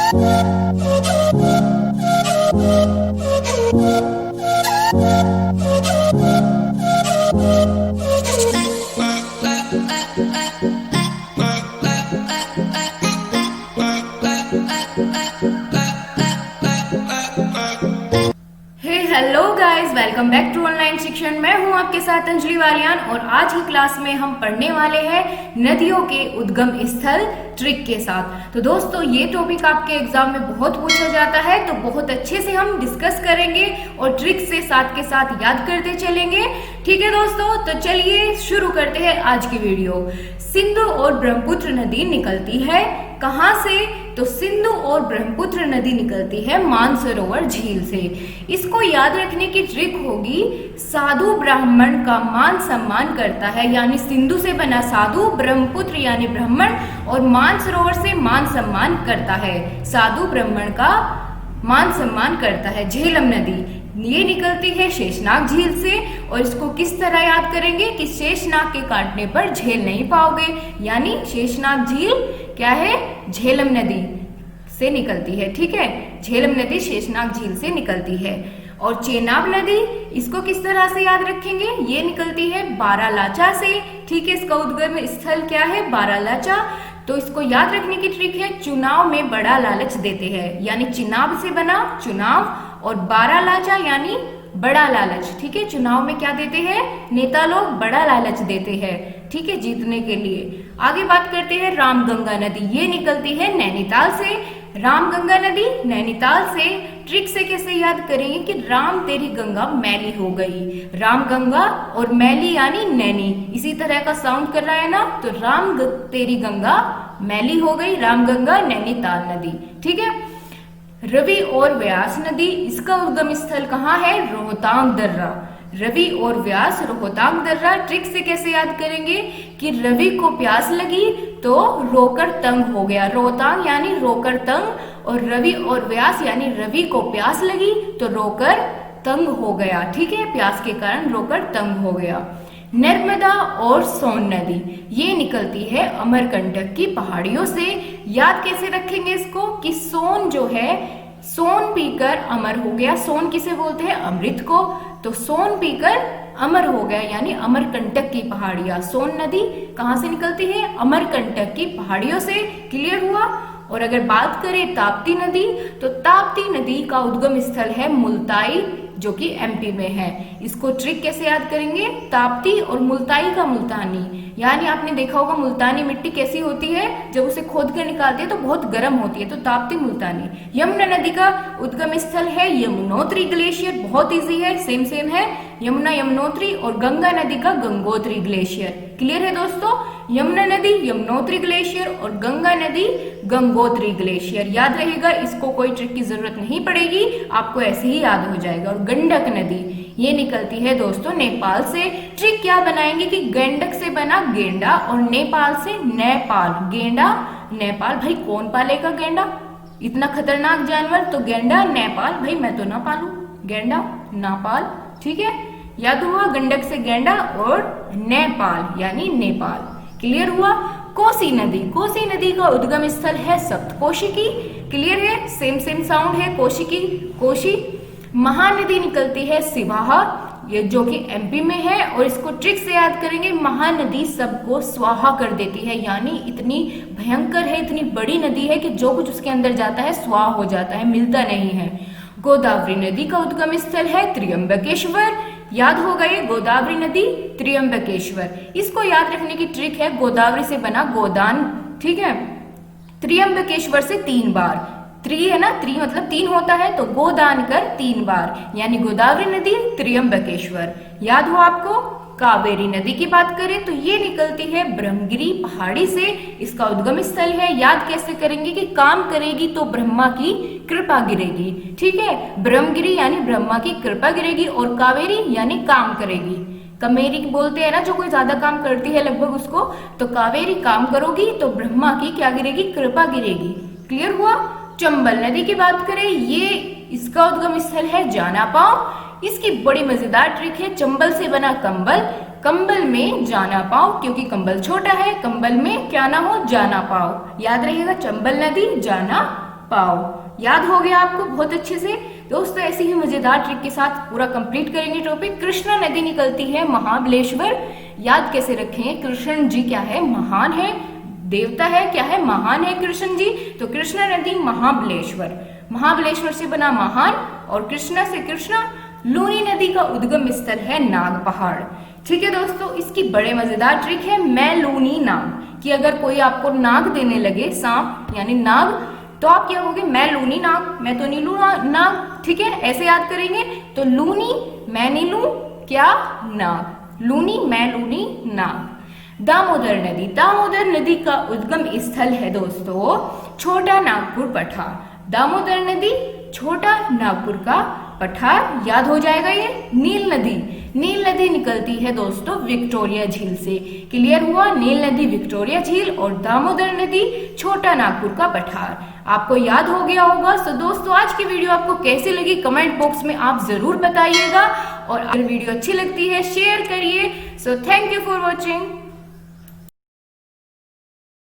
Hello guys, welcome back to online शिक्षण। मैं हूं आपके साथ अंजलि वालियान और आज की क्लास में हम पढ़ने वाले हैं नदियों के उद्गम स्थल ट्रिक के साथ। तो दोस्तों, ये टॉपिक आपके एग्जाम में बहुत पूछा जाता है, तो बहुत अच्छे से हम डिस्कस करेंगे और ट्रिक से साथ के साथ याद करते चलेंगे। ठीक है दोस्तों, तो चलिए शुरू करते हैं आज की वीडियो। सिंधु और ब्रह्मपुत्र नदी निकलती है कहाँ से? तो सिंधु और ब्रह्मपुत्र नदी निकलती है मानसरोवर झील से। इसको याद रखने की ट्रिक होगी, साधु ब्राह्मण का मान सम्मान करता है, यानी सिंधु से बना साधु, ब्रह्मपुत्र यानी ब्राह्मण और मानसरोवर से मान सम्मान करता है। साधु ब्राह्मण का मान सम्मान करता है। झेलम नदी ये निकलती है शेषनाग झील से, और इसको किस तरह याद करेंगे कि शेषनाग के काटने पर झेल नहीं पाओगे, यानी शेषनाग झील क्या है? झेलम नदी से निकलती है। ठीक है, झेलम नदी शेषनाग झील से निकलती है। और चेनाब नदी, इसको किस तरह से याद रखेंगे? ये निकलती है बारालाचा से। ठीक है, इसका उद्गम स्थल क्या है? बारालाचा। तो इसको याद रखने की ट्रिक है, चुनाव में बड़ा लालच देते हैं, यानी चिनाब से बना चुनाव और बारालाचा यानी बड़ा लालच। ठीक है, चुनाव में क्या देते हैं? नेता लोग बड़ा लालच देते हैं, ठीक है, जीतने के लिए। आगे बात करते हैं रामगंगा नदी, ये निकलती है नैनीताल से। रामगंगा नदी नैनीताल से। ट्रिक से कैसे याद करेंगे कि राम तेरी गंगा मैली हो गई। रामगंगा और मैली यानी नैनी, इसी तरह का साउंड कर रहा है ना, तो राम तेरी गंगा मैली हो गई, रामगंगा नैनीताल नदी। ठीक है, रवि और व्यास नदी, इसका उद्गम स्थल कहाँ है? रोहतांग दर्रा। रवि और व्यास, रोहतांग दर्रा। ट्रिक से कैसे याद करेंगे कि रवि को प्यास लगी तो रोकर तंग हो गया। रोहतांग यानी रोकर तंग, और रवि और व्यास यानी रवि को प्यास लगी तो रोकर तंग हो गया। ठीक है, प्यास के कारण रोकर तंग हो गया। नर्मदा और सोन नदी ये निकलती है अमरकंटक की पहाड़ियों से। याद कैसे रखेंगे इसको कि सोन जो है, सोन पीकर अमर हो गया। सोन किसे बोलते हैं? अमृत को। तो सोन पीकर अमर हो गया, यानी अमरकंटक की पहाड़ियां। सोन नदी कहाँ से निकलती है? अमरकंटक की पहाड़ियों से। क्लियर हुआ? और अगर बात करें ताप्ती नदी, तो ताप्ती नदी का उद्गम स्थल है मुल्ताई, जो कि एमपी में है। इसको ट्रिक कैसे याद करेंगे? ताप्ती और मुल्ताई का मुल्तानी, यानी आपने देखा होगा मुल्तानी मिट्टी कैसी होती है, जब उसे खोद कर निकालते हैं तो बहुत गर्म होती है, तो ताप्ती मुल्तानी। यमुना नदी का उद्गम स्थल है यमुनोत्री ग्लेशियर, बहुत इजी है, सेम सेम है, यमुना यमुनोत्री। और गंगा नदी का गंगोत्री ग्लेशियर। क्लियर है दोस्तों? यमुना नदी यमुनोत्री ग्लेशियर और गंगा नदी गंगोत्री ग्लेशियर। याद रहेगा, इसको कोई ट्रिक की जरूरत नहीं पड़ेगी, आपको ऐसे ही याद हो जाएगा। और गंडक नदी ये निकलती है दोस्तों नेपाल से। ट्रिक क्या बनाएंगे कि गंडक से बना गेंडा और नेपाल से नेपाल। गेंडा नेपाल, भाई कौन पालेगा गेंडा? इतना खतरनाक जानवर, तो गेंडा नेपाल, भाई मैं तो ना पालू, गेंडा नापाल। ठीक है, याद हुआ? गंडक से गेंडा और नेपाल यानी नेपाल। क्लियर हुआ? कोसी नदी, कोसी नदी का उद्गम स्थल है सप्तकोशी की। क्लियर है? सेम सेम साउंड है, कोशी की, कोशी। महानदी निकलती है सिवाहा, ये जो कि एमपी में है, और इसको ट्रिक से याद करेंगे, महानदी सबको स्वाहा कर देती है, यानी इतनी भयंकर है, इतनी बड़ी नदी है कि जो कुछ उसके अंदर जाता है स्वाहा हो जाता है, मिलता नहीं है। गोदावरी नदी का उद्गम स्थल है त्र्यंबकेश्वर। याद होगा ये गोदावरी नदी, त्र्यंबकेश्वर। इसको याद रखने की ट्रिक है, गोदावरी से बना गोदान। ठीक है, त्र्यंबकेश्वर से 3 बार, त्रि है ना, त्रि मतलब 3 होता है, तो गोदान कर 3 बार, यानी गोदावरी नदी त्र्यंबकेश्वर। याद हो आपको? कावेरी नदी की बात करें तो ये निकलती है ब्रह्मगिरी पहाड़ी से। इसका उद्गम स्थल है। याद कैसे करेंगे कि काम करेगी तो ब्रह्मा की कृपा गिरेगी। ठीक है, ब्रह्मगिरी यानी ब्रह्मा की कृपा गिरेगी, और कावेरी यानी काम करेगी। कमेरी बोलते हैं ना, जो कोई ज्यादा काम करती है लगभग उसको, तो कावेरी काम करोगी तो ब्रह्मा की क्या गिरेगी? कृपा गिरेगी। क्लियर हुआ? चंबल नदी की बात करें, ये इसका उद्गम स्थल है जानापाव। इसकी बड़ी मजेदार ट्रिक है, चंबल से बना कंबल, कंबल में जाना पाओ, क्योंकि कंबल छोटा है, कंबल में क्या ना हो? जाना पाओ। याद रहेगा, चंबल नदी जाना पाव। याद हो गया आपको बहुत अच्छे से। दोस्तों ऐसी ही मजेदार ट्रिक के साथ पूरा कंप्लीट करेंगे टॉपिक। कृष्णा नदी निकलती है महाबलेश्वर। याद कैसे रखें, कृष्ण जी क्या है, महान है, देवता है, क्या है, महान है कृष्ण जी। तो कृष्णा नदी महाबलेश्वर, महाबलेश्वर से बना महान, और कृष्णा से कृष्णा। लूनी नदी का उद्गम स्थल है नाग पहाड़। ठीक है दोस्तों, इसकी बड़े मजेदार ट्रिक है मैं लूनी नाग, कि अगर कोई आपको नाग देने लगे, सांप यानी नाग, तो आप क्या कहोगे, मैं लूनी नाग, मैं तो नहीं लू नाग। ठीक है, ऐसे याद करेंगे। तो लूनी मैं नहीं लू क्या, नाग, लूनी मैं लूनी नाग। दामोदर नदी, दामोदर नदी का उद्गम स्थल है दोस्तों छोटा नागपुर पठार। दामोदर नदी छोटा नागपुर का पठार। याद हो जाएगा ये। नील नदी, नील नदी निकलती है दोस्तों विक्टोरिया झील से। क्लियर हुआ, नील नदी विक्टोरिया झील और दामोदर नदी छोटा नागपुर का पठार। आपको याद हो गया होगा। सो दोस्तों आज की वीडियो आपको कैसी लगी कमेंट बॉक्स में आप जरूर बताइएगा, और अगर वीडियो अच्छी लगती है शेयर करिए। So thank you for watching.